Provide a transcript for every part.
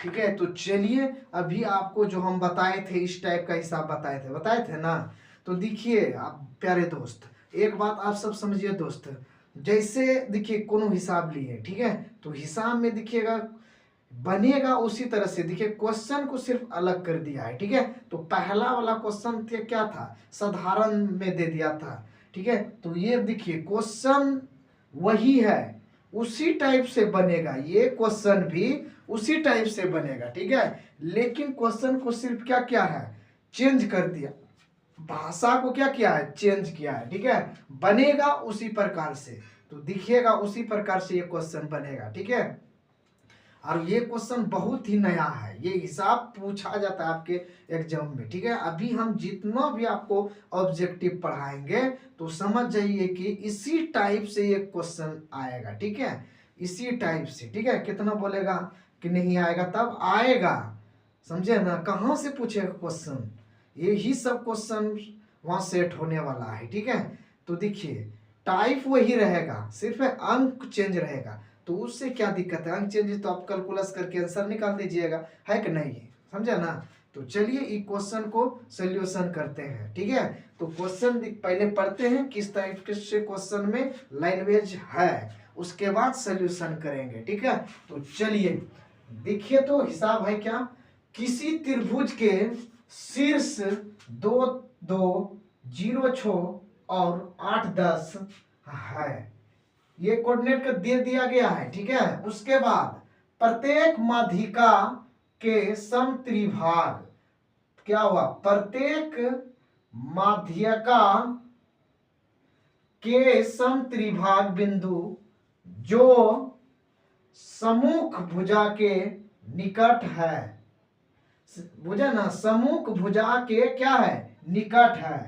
ठीक है, तो चलिए अभी आपको जो हम बताए थे इस टाइप का हिसाब बताए थे ना। तो देखिए आप प्यारे दोस्त, एक बात आप सब समझिए दोस्त, जैसे देखिए कोनो हिसाब लिए, ठीक है, तो हिसाब में देखिएगा बनेगा उसी तरह से। देखिए क्वेश्चन को सिर्फ अलग कर दिया है, ठीक है। तो पहला वाला क्वेश्चन क्या था, साधारण में दे दिया था, ठीक है। तो ये देखिए क्वेश्चन वही है, उसी टाइप से बनेगा, ये क्वेश्चन भी उसी टाइप से बनेगा, ठीक है। लेकिन क्वेश्चन को सिर्फ क्या क्या है, चेंज कर दिया, भाषा को क्या किया है, चेंज किया है, ठीक है। बनेगा उसी प्रकार से, तो दिखिएगा उसी प्रकार से ये क्वेश्चन बनेगा, ठीक है। और ये क्वेश्चन बहुत ही नया है, ये हिसाब पूछा जाता है आपके एग्जाम में, ठीक है। अभी हम जितना भी आपको ऑब्जेक्टिव पढ़ाएंगे तो समझ जाइए कि इसी टाइप से ये क्वेश्चन आएगा, ठीक है, इसी टाइप से, ठीक है। कितना बोलेगा कि नहीं आएगा, तब आएगा, समझे ना। कहाँ से पूछेगा क्वेश्चन, यही सब क्वेश्चन वहां सेट होने वाला है, ठीक है। तो देखिए टाइप वही रहेगा, सिर्फ अंक चेंज रहेगा, तो उससे क्या दिक्कत है, अंक चेंज तो आप कैलकुलस करके आंसर निकाल दीजिएगा, है कि नहीं, समझा ना। तो चलिए इस क्वेश्चन को सोल्यूशन करते हैं, ठीक है। तो क्वेश्चन पहले पढ़ते हैं किस टाइप के से क्वेश्चन में लैंग्वेज है, उसके बाद सोल्यूशन करेंगे, ठीक है। तो चलिए देखिए, तो हिसाब है क्या, किसी त्रिभुज के शीर्ष 2 2 0 6 और 8 10 है, ये कोऑर्डिनेट का दे दिया गया है, ठीक है। उसके बाद प्रत्येक माध्यिका के समत्रिभाग, क्या हुआ, प्रत्येक माध्यिका के समत्रिभाग बिंदु जो सम्मुख भुजा के निकट है, बुझे ना, सम्मुख भुजा के क्या है, निकट है,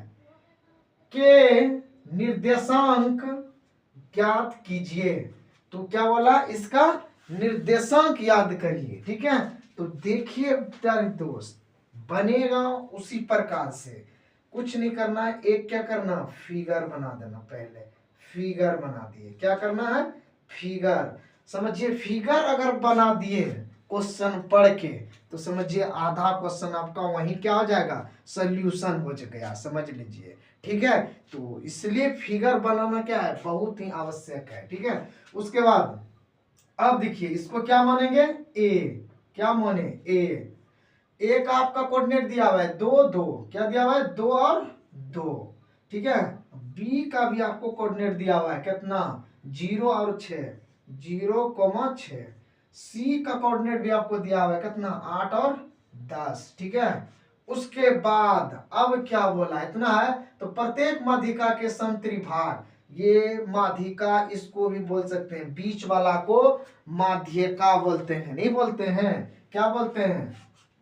के निर्देशांक ज्ञात कीजिए। तो क्या बोला, इसका निर्देशांक याद करिए, ठीक है। तो देखिए प्यारे दोस्त, बनेगा उसी प्रकार से, कुछ नहीं करना है, एक क्या करना, फिगर बना देना, पहले फिगर बना दिए, क्या करना है, फिगर, समझिए फिगर अगर बना दिए क्वेश्चन पढ़ के, तो समझिए आधा क्वेश्चन आपका वहीं क्या हो जाएगा, सोल्यूशन हो गया, समझ लीजिए, ठीक है। तो इसलिए फिगर बनाना क्या है, बहुत ही आवश्यक है, ठीक है। उसके बाद अब देखिए इसको क्या मानेंगे, ए, क्या माने, ए, एक आपका कोऑर्डिनेट दिया हुआ है 2 2, क्या दिया हुआ है, 2 और 2, ठीक है। बी का भी आपको कोऑर्डिनेट दिया हुआ है कितना, 0 और 6, 0,6। सी का कोऑर्डिनेट भी आपको दिया हुआ है कितना, 8 और 10, ठीक है। उसके बाद अब क्या बोला, इतना है, तो प्रत्येक माध्यिका के समत्रिभाग, ये माध्यिका इसको भी बोल सकते हैं, बीच वाला को माध्यिका बोलते हैं, नहीं बोलते हैं, क्या बोलते हैं,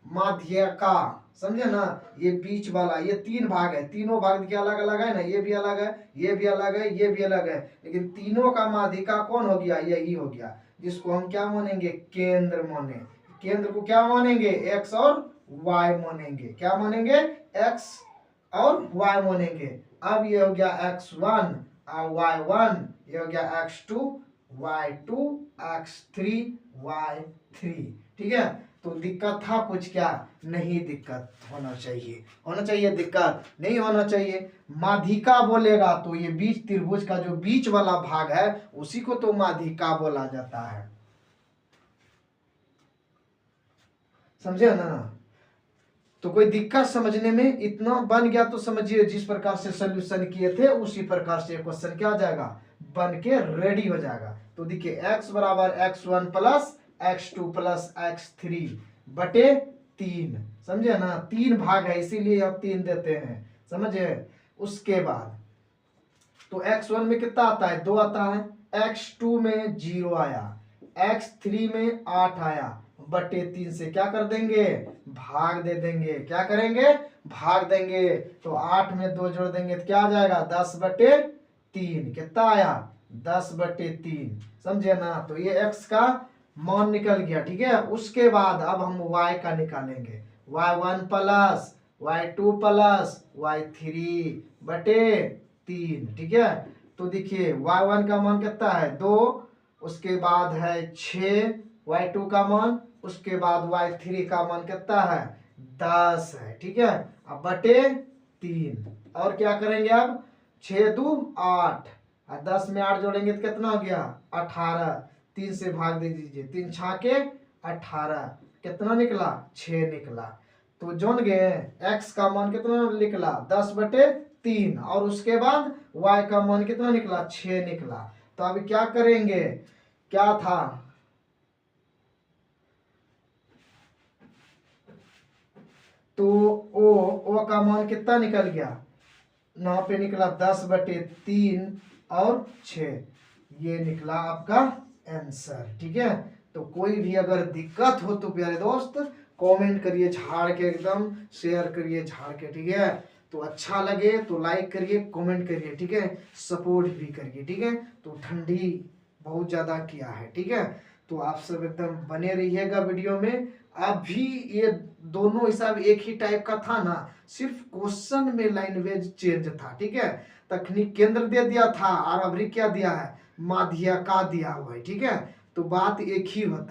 माध्यिका, समझे ना। ये बीच वाला, ये 3 भाग है, तीनों भाग क्या अलग अलग है ना, ये भी अलग है, ये भी अलग है, ये भी अलग है, लेकिन तीनों का माध्यिका कौन हो गया, यही हो गया, जिसको हम क्या मानेंगे, केंद्र माने। केंद्र को क्या मानेंगे, एक्स और वाई मानेंगे, क्या मानेंगे, एक्स और वाई मानेंगे। अब ये हो गया x1 और y1, ये हो गया x2 y2 x3 y3, ठीक है। तो दिक्कत था कुछ, क्या नहीं, दिक्कत होना चाहिए, होना चाहिए, दिक्कत नहीं होना चाहिए। माध्यिका बोलेगा तो ये बीच त्रिभुज का जो बीच वाला भाग है उसी को तो माध्यिका बोला जाता है, समझे ना। तो कोई दिक्कत समझने में, इतना बन गया तो समझिए जिस प्रकार से सोल्यूशन किए थे उसी प्रकार से क्वेश्चन क्या हो जाएगा, बन के रेडी हो जाएगा। तो देखिए x बराबर x1 plus x2 plus x3 बटे 3, समझे ना, 3 भाग है इसीलिए अब 3 देते हैं, समझे। उसके बाद तो x1 में कितना आता है, 2 आता है, x2 में 0 आया, x3 में 8 आया, बटे 3 से क्या कर देंगे, भाग दे देंगे, क्या करेंगे, भाग देंगे। तो 8 में 2 जोड़ देंगे तो क्या आ जाएगा, 10 बटे 3, कितना आया, 10 बटे 3, समझे ना। तो ये x का मान निकल गया, ठीक है। उसके बाद अब हम y का निकालेंगे, y1 plus y2 plus y3 बटे 3, ठीक है। तो देखिए y1 का मान कितना है, 2, उसके बाद है 6 y2 का मान, उसके बाद y3 का मान कितना है 10 है। ठीक है, अब बटे 3 और क्या करेंगे अब 6 2 8 और 10 में 8 जोड़ेंगे तो कितना हो गया 18। 3 से भाग दे दीजिए, 3 छाके 18, कितना निकला 6 निकला। तो जोन गए x का मान कितना निकला 10 बटे 3 और उसके बाद y का मान कितना निकला 6 निकला। तो अभी क्या करेंगे, क्या था तो ओ का मान कितना निकल गया, यहाँ पे निकला 10 बटे 3 और 6, ये निकला आपका आंसर। ठीक है, तो कोई भी अगर दिक्कत हो तो प्यारे दोस्त कमेंट करिए झाड़ के, एकदम शेयर करिए झाड़ के। ठीक है, तो अच्छा लगे तो लाइक करिए, कमेंट करिए। ठीक है, सपोर्ट भी करिए। ठीक है, तो ठंडी बहुत ज़्यादा किया है। ठीक है, तो आप सब एकदम बने रहिएगा वीडियो में। अभी ये दोनों हिसाब एक ही टाइप का था ना, सिर्फ क्वेश्चन में लैंग्वेज चेंज था। ठीक है, तकनीक केंद्र दे दिया था और अभी क्या दिया है माध्यिका दिया हुआ है। ठीक है, तो बात एक ही होता है।